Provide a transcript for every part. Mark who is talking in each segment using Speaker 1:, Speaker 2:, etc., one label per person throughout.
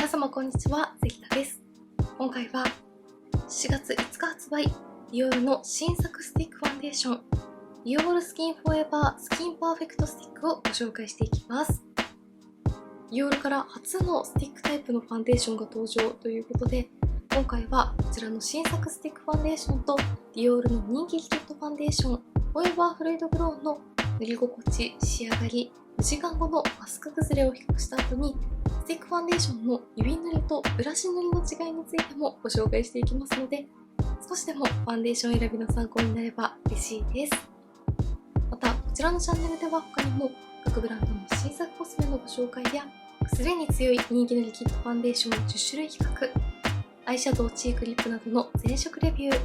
Speaker 1: 皆様こんにちは、関田です。今回は4月5日発売、ディオールの新作スティックファンデーション、ディオールスキンフォーエバースキンパーフェクトスティックをご紹介していきます。ディオールから初のスティックタイプのファンデーションが登場ということで、今回はこちらの新作スティックファンデーションとディオールの人気リキッドファンデーション、フォーエバーフルイドグローの塗り心地、仕上がり、4時間後のマスク崩れを比較した後に、スティックファンデーションの指塗りとブラシ塗りの違いについてもご紹介していきますので、少しでもファンデーション選びの参考になれば嬉しいです。また、こちらのチャンネルでは他にも各ブランドの新作コスメのご紹介や、崩れに強い人気のリキッドファンデーション10種類比較、アイシャドウ、チークリップなどの全色レビュー、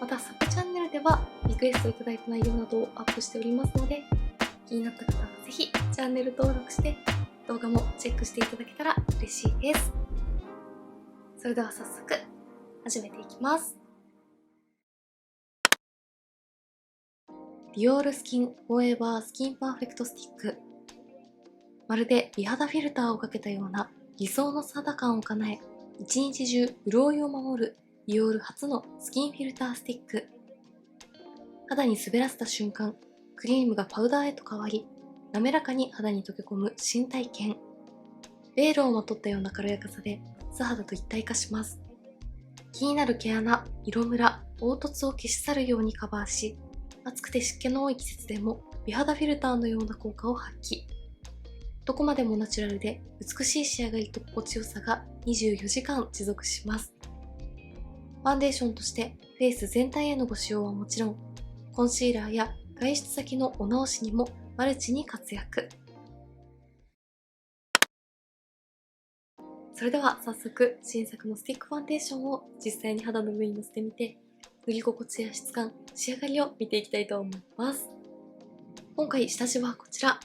Speaker 1: またサブチャンネルではリクエストいただいた内容などをアップしておりますので、気になった方はぜひチャンネル登録して動画もチェックしていただけたら嬉しいです。それでは早速始めていきます。ディオールスキンフォーエバースキンパーフェクトスティック。まるで美肌フィルターをかけたような理想の肌感を叶え、一日中潤いを守るディオール初のスキンフィルタースティック。肌に滑らせた瞬間、クリームがパウダーへと変わり、滑らかに肌に溶け込む新体験。ベールをまとったような軽やかさで素肌と一体化します。気になる毛穴、色ムラ、凹凸を消し去るようにカバーし、暑くて湿気の多い季節でも美肌フィルターのような効果を発揮。どこまでもナチュラルで美しい仕上がりと心地よさが24時間持続します。ファンデーションとしてフェイス全体へのご使用はもちろん、コンシーラーや外出先のお直しにもマルチに活躍。それでは早速新作のスティックファンデーションを実際に肌の上にのせてみて、塗り心地や質感、仕上がりを見ていきたいと思います。今回下地はこちら、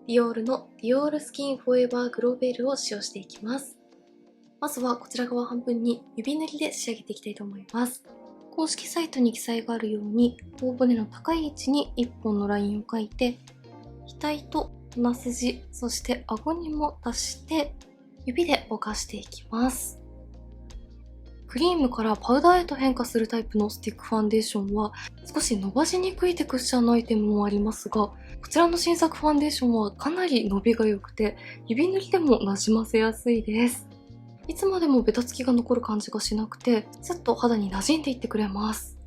Speaker 1: ディオールのディオールスキンフォーエバーグローベールを使用していきます。まずはこちら側半分に指塗りで仕上げていきたいと思います。公式サイトに記載があるように、頬骨の高い位置に1本のラインを描いて、額と鼻筋、そして顎にも足して指でぼかしていきます。クリームからパウダーへと変化するタイプのスティックファンデーションは少し伸ばしにくいテクスチャーのアイテムもありますが、こちらの新作ファンデーションはかなり伸びが良くて、指塗りでもなじませやすいです。いつまでもベタつきが残る感じがしなくて、スッと肌に馴染んでいってくれます。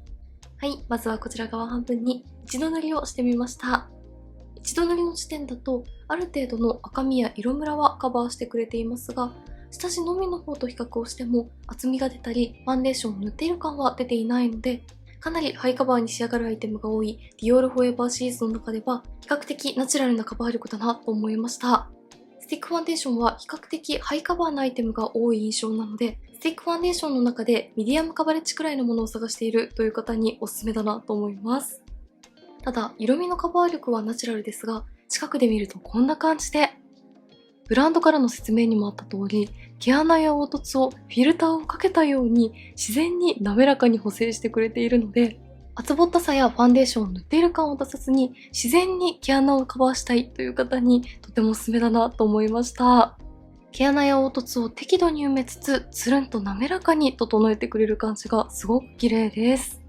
Speaker 1: はい、まずはこちら側半分に一度塗りをしてみました。一度塗りの時点だと、ある程度の赤みや色ムラはカバーしてくれていますが、下地のみの方と比較をしても厚みが出たり、ファンデーションを塗っている感は出ていないので、かなりハイカバーに仕上がるアイテムが多いディオールフォーエバーシリーズの中では、比較的ナチュラルなカバー力だなと思いました。スティックファンデーションは比較的ハイカバーなアイテムが多い印象なので、スティックファンデーションの中でミディアムカバレッジくらいのものを探しているという方におすすめだなと思います。ただ、色味のカバー力はナチュラルですが、近くで見るとこんな感じで、ブランドからの説明にもあった通り、毛穴や凹凸をフィルターをかけたように自然に滑らかに補正してくれているので、厚ぼったさやファンデーションを塗っている感を出さずに自然に毛穴をカバーしたいという方にとてもおすすめだなと思いました。毛穴や凹凸を適度に埋めつつ、つるんと滑らかに整えてくれる感じがすごく綺麗です。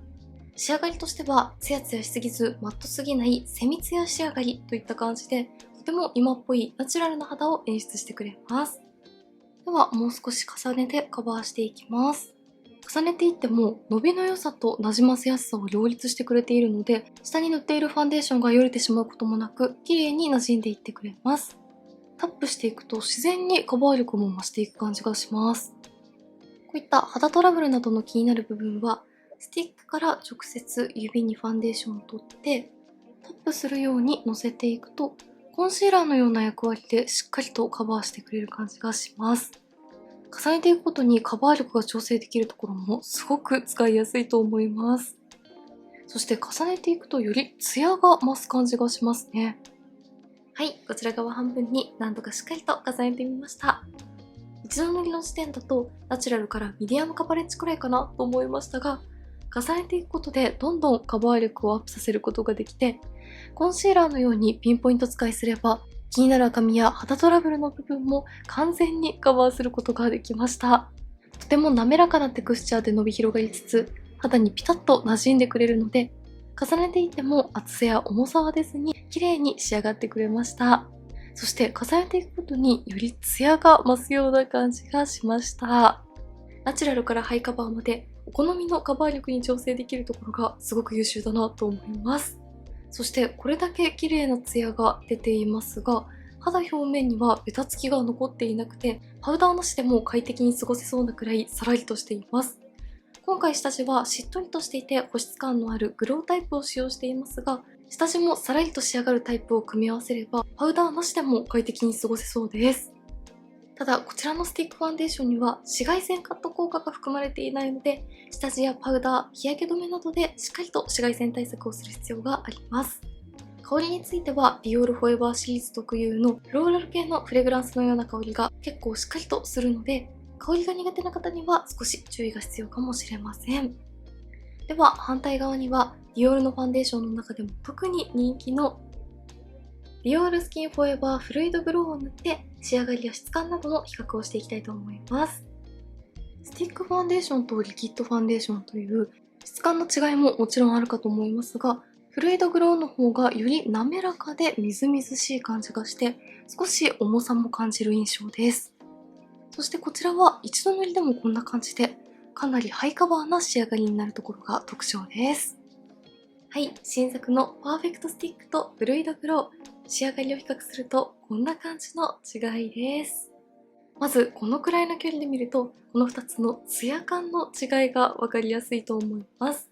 Speaker 1: 仕上がりとしては、ツヤツヤしすぎずマットすぎないセミツヤ仕上がりといった感じで、とても今っぽいナチュラルな肌を演出してくれます。ではもう少し重ねてカバーしていきます。重ねていっても伸びの良さとなじませやすさを両立してくれているので、下に塗っているファンデーションがよれてしまうこともなく、綺麗に馴染んでいってくれます。タップしていくと自然にカバー力も増していく感じがします。こういった肌トラブルなどの気になる部分は、スティックから直接指にファンデーションを取ってタップするようにのせていくと、コンシーラーのような役割でしっかりとカバーしてくれる感じがします。重ねていくことにカバー力が調整できるところもすごく使いやすいと思います。そして重ねていくとよりツヤが増す感じがしますね。はい、こちら側半分に何度かしっかりと重ねてみました。一度塗りの時点だとナチュラルからミディアムカバレッジくらいかなと思いましたが、重ねていくことでどんどんカバー力をアップさせることができて、コンシーラーのようにピンポイント使いすれば気になる赤みや肌トラブルの部分も完全にカバーすることができました。とても滑らかなテクスチャーで伸び広がりつつ、肌にピタッと馴染んでくれるので、重ねていても厚さや重さは出ずに綺麗に仕上がってくれました。そして重ねていくことによりツヤが増すような感じがしました。ナチュラルからハイカバーまでお好みのカバー力に調整できるところがすごく優秀だなと思います。そしてこれだけ綺麗なツヤが出ていますが、肌表面にはベタつきが残っていなくて、パウダーなしでも快適に過ごせそうなくらいさらりとしています。今回下地はしっとりとしていて保湿感のあるグロータイプを使用していますが、下地もさらりと仕上がるタイプを組み合わせればパウダーなしでも快適に過ごせそうです。ただこちらのスティックファンデーションには紫外線カット効果が含まれていないので、下地やパウダー、日焼け止めなどでしっかりと紫外線対策をする必要があります。香りについてはディオールフォーエバーシリーズ特有のフローラル系のフレグランスのような香りが結構しっかりとするので、香りが苦手な方には少し注意が必要かもしれません。では反対側にはディオールのファンデーションの中でも特に人気のディオールスキンフォーエバーフルイドグローを塗って仕上がりや質感などの比較をしていきたいと思います。スティックファンデーションとリキッドファンデーションという質感の違いももちろんあるかと思いますが、フルイドグローの方がより滑らかでみずみずしい感じがして少し重さも感じる印象です。そしてこちらは一度塗りでもこんな感じでかなりハイカバーな仕上がりになるところが特徴です。はい、新作のパーフェクトスティックとフルイドグロー、仕上がりを比較するとこんな感じの違いです。まずこのくらいの距離で見るとこの2つのツヤ感の違いが分かりやすいと思います。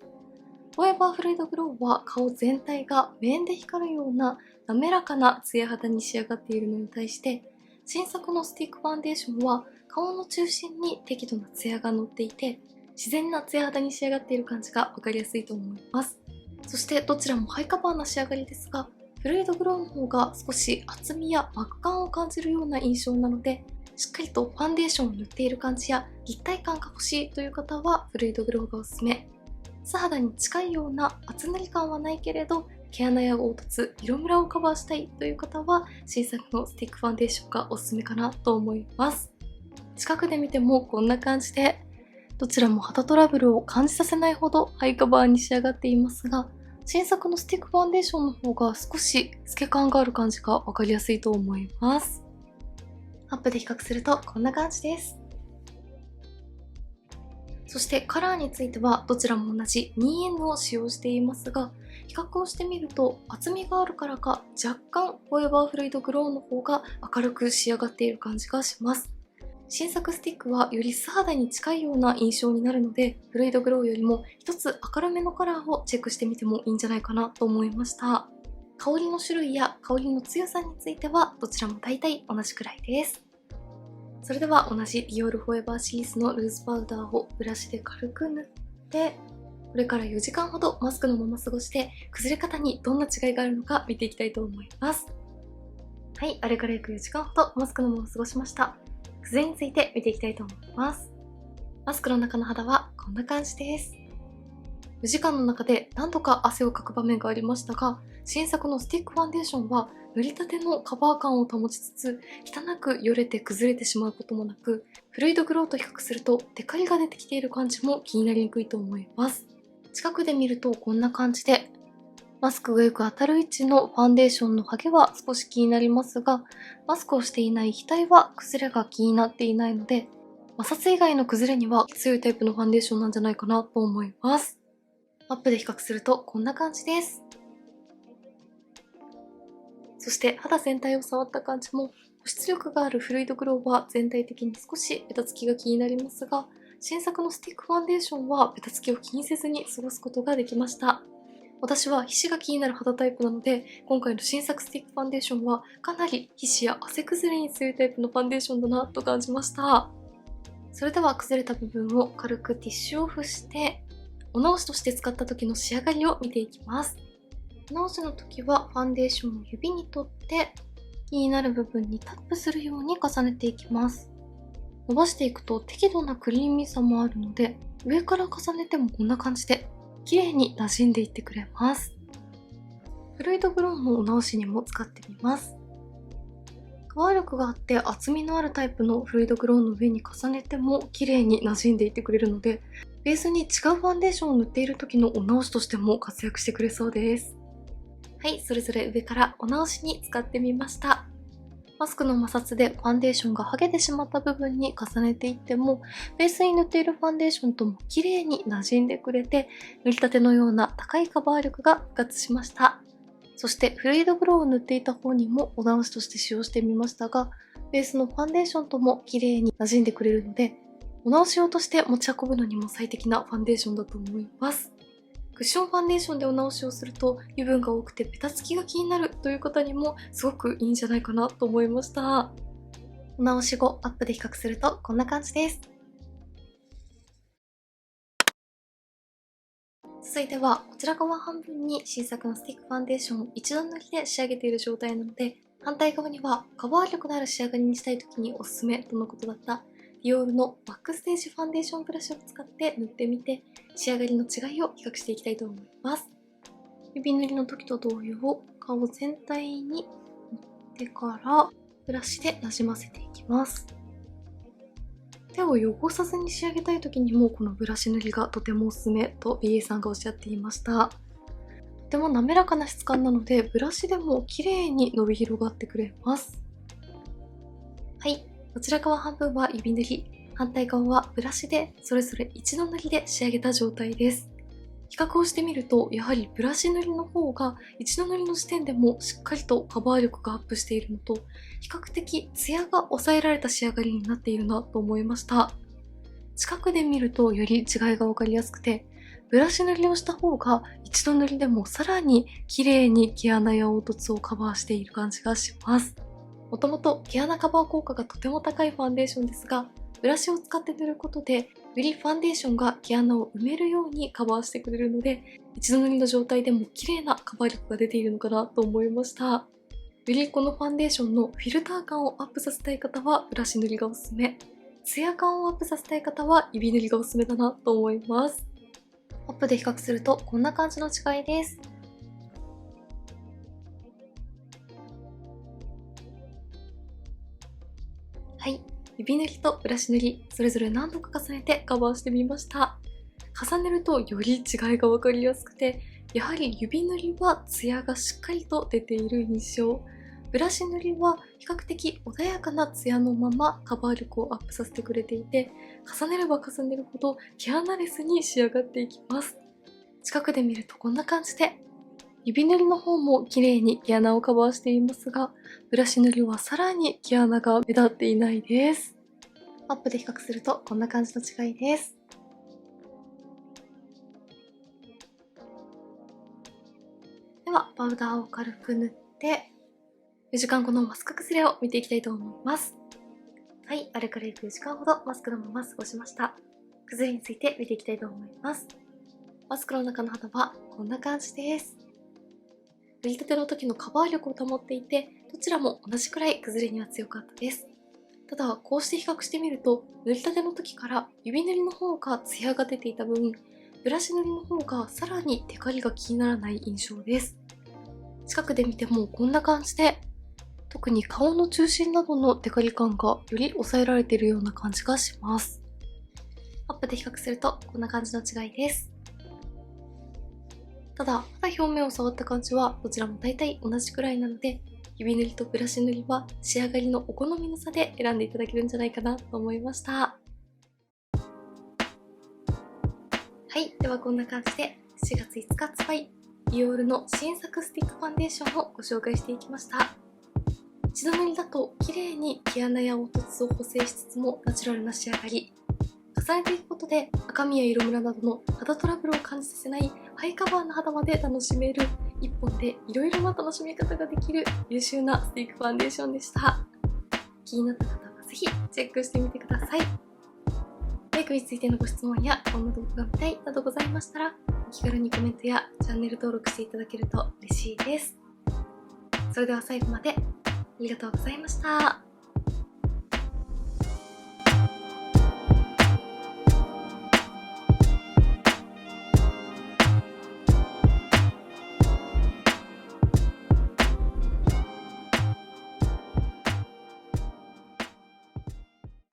Speaker 1: フォーエバーフルイドグローは顔全体が面で光るような滑らかなツヤ肌に仕上がっているのに対して、新作のスティックファンデーションは顔の中心に適度なツヤが乗っていて自然なツヤ肌に仕上がっている感じが分かりやすいと思います。そしてどちらもハイカバーな仕上がりですが、フルイドグローの方が少し厚みや膜感を感じるような印象なので、しっかりとファンデーションを塗っている感じや立体感が欲しいという方はフルイドグローがおすすめ。素肌に近いような厚塗り感はないけれど毛穴や凹凸、色ムラをカバーしたいという方は新作のスティックファンデーションがおすすめかなと思います。近くで見てもこんな感じでどちらも肌トラブルを感じさせないほどハイカバーに仕上がっていますが、新作のスティックファンデーションの方が少し透け感がある感じが分かりやすいと思います。アップで比較するとこんな感じです。そしてカラーについてはどちらも同じ 2N を使用していますが、比較をしてみると厚みがあるからか若干フォーエバーフルイドグローの方が明るく仕上がっている感じがします。新作スティックはより素肌に近いような印象になるので、フルイドグローよりも一つ明るめのカラーをチェックしてみてもいいんじゃないかなと思いました。香りの種類や香りの強さについてはどちらも大体同じくらいです。それでは同じディオールフォーエバーシリーズのルーズパウダーをブラシで軽く塗って、これから4時間ほどマスクのまま過ごして崩れ方にどんな違いがあるのか見ていきたいと思います。はい、あれから約4時間ほどマスクのまま過ごしました。崩れについて見ていきたいと思います。マスクの中の肌はこんな感じです。4時間の中で何度か汗をかく場面がありましたが、新作のスティックファンデーションは塗りたてのカバー感を保ちつつ汚くよれて崩れてしまうこともなく、フルイドグローと比較するとテカリが出てきている感じも気になりにくいと思います。近くで見るとこんな感じで、マスクがよく当たる位置のファンデーションのハゲは少し気になりますが、マスクをしていない額は崩れが気になっていないので、摩擦以外の崩れには強いタイプのファンデーションなんじゃないかなと思います。アップで比較するとこんな感じです。そして肌全体を触った感じも、保湿力があるフルイドグローは全体的に少しベタつきが気になりますが、新作のスティックファンデーションはベタつきを気にせずに過ごすことができました。私は皮脂が気になる肌タイプなので、今回の新作スティックファンデーションはかなり皮脂や汗崩れに強いタイプのファンデーションだなと感じました。それでは崩れた部分を軽くティッシュオフして、お直しとして使った時の仕上がりを見ていきます。お直しの時はファンデーションを指に取って気になる部分にタップするように重ねていきます。伸ばしていくと適度なクリーミーさもあるので、上から重ねてもこんな感じで綺麗に馴染んでいってくれます。フルイドグローのお直しにも使ってみます。カバー力があって厚みのあるタイプのフルイドグローの上に重ねても綺麗に馴染んでいってくれるので、ベースに違うファンデーションを塗っている時のお直しとしても活躍してくれそうです。はい、それぞれ上からお直しに使ってみました。マスクの摩擦でファンデーションが剥げてしまった部分に重ねていっても、ベースに塗っているファンデーションとも綺麗に馴染んでくれて、塗りたてのような高いカバー力が復活しました。そしてフルイドグローを塗っていた方にもお直しとして使用してみましたが、ベースのファンデーションとも綺麗に馴染んでくれるので、お直し用として持ち運ぶのにも最適なファンデーションだと思います。クッションファンデーションでお直しをすると油分が多くてベタつきが気になるという方にもすごくいいんじゃないかなと思いました。お直し後アップで比較するとこんな感じです。続いてはこちら側半分に新作のスティックファンデーションを一度塗りで仕上げている状態なので、反対側にはカバー力のある仕上がりにしたい時におすすめとのことだったディオールのバックステージファンデーションブラシを使って塗ってみて、仕上がりの違いを比較していきたいと思います。指塗りの時と同様、顔全体に塗ってからブラシでなじませていきます。手を汚さずに仕上げたい時にもこのブラシ塗りがとてもおすすめと BA さんがおっしゃっていました。とても滑らかな質感なのでブラシでも綺麗に伸び広がってくれます。はい、こちら側半分は指塗り、反対側はブラシでそれぞれ一度塗りで仕上げた状態です。比較をしてみると、やはりブラシ塗りの方が一度塗りの時点でもしっかりとカバー力がアップしているのと、比較的ツヤが抑えられた仕上がりになっているなと思いました。近くで見るとより違いがわかりやすくて、ブラシ塗りをした方が一度塗りでもさらに綺麗に毛穴や凹凸をカバーしている感じがします。もともと毛穴カバー効果がとても高いファンデーションですが、ブラシを使って塗ることで、よりファンデーションが毛穴を埋めるようにカバーしてくれるので、一度塗りの状態でも綺麗なカバー力が出ているのかなと思いました。よりこのファンデーションのフィルター感をアップさせたい方はブラシ塗りがおすすめ。ツヤ感をアップさせたい方は指塗りがおすすめだなと思います。アップで比較するとこんな感じの違いです。はい、指塗りとブラシ塗り、それぞれ何度か重ねてカバーしてみました。重ねるとより違いが分かりやすくて、やはり指塗りはツヤがしっかりと出ている印象。ブラシ塗りは比較的穏やかなツヤのままカバー力をアップさせてくれていて、重ねれば重ねるほど毛穴レスに仕上がっていきます。近くで見るとこんな感じで、指塗りの方も綺麗に毛穴をカバーしていますが、ブラシ塗りはさらに毛穴が目立っていないです。アップで比較するとこんな感じの違いです。では、パウダーを軽く塗って、4時間後のマスク崩れを見ていきたいと思います。はい、あれから4時間ほどマスクのまま過ごしました。崩れについて見ていきたいと思います。マスクの中の肌はこんな感じです。塗りたての時のカバー力を保っていて、どちらも同じくらい崩れには強かったです。ただ、こうして比較してみると、塗りたての時から指塗りの方がツヤが出ていた分、ブラシ塗りの方がさらにテカリが気にならない印象です。近くで見てもこんな感じで、特に顔の中心などのテカリ感がより抑えられているような感じがします。アップで比較するとこんな感じの違いです。ただ、肌表面を触った感じはどちらも大体同じくらいなので、指塗りとブラシ塗りは仕上がりのお好みの差で選んでいただけるんじゃないかなと思いました。はい、ではこんな感じで4月5日発売、ディオールの新作スティックファンデーションをご紹介していきました。一度塗りだと綺麗に毛穴や凹凸を補正しつつもナチュラルな仕上がり。重ねていくことで赤みや色ムラなどの肌トラブルを感じさせないハイカバーな肌まで楽しめる、一本でいろいろな楽しみ方ができる優秀なスティックファンデーションでした。気になった方はぜひチェックしてみてください。メイクについてのご質問やこんな動画が見たいなどございましたら、お気軽にコメントやチャンネル登録していただけると嬉しいです。それでは最後までありがとうございました。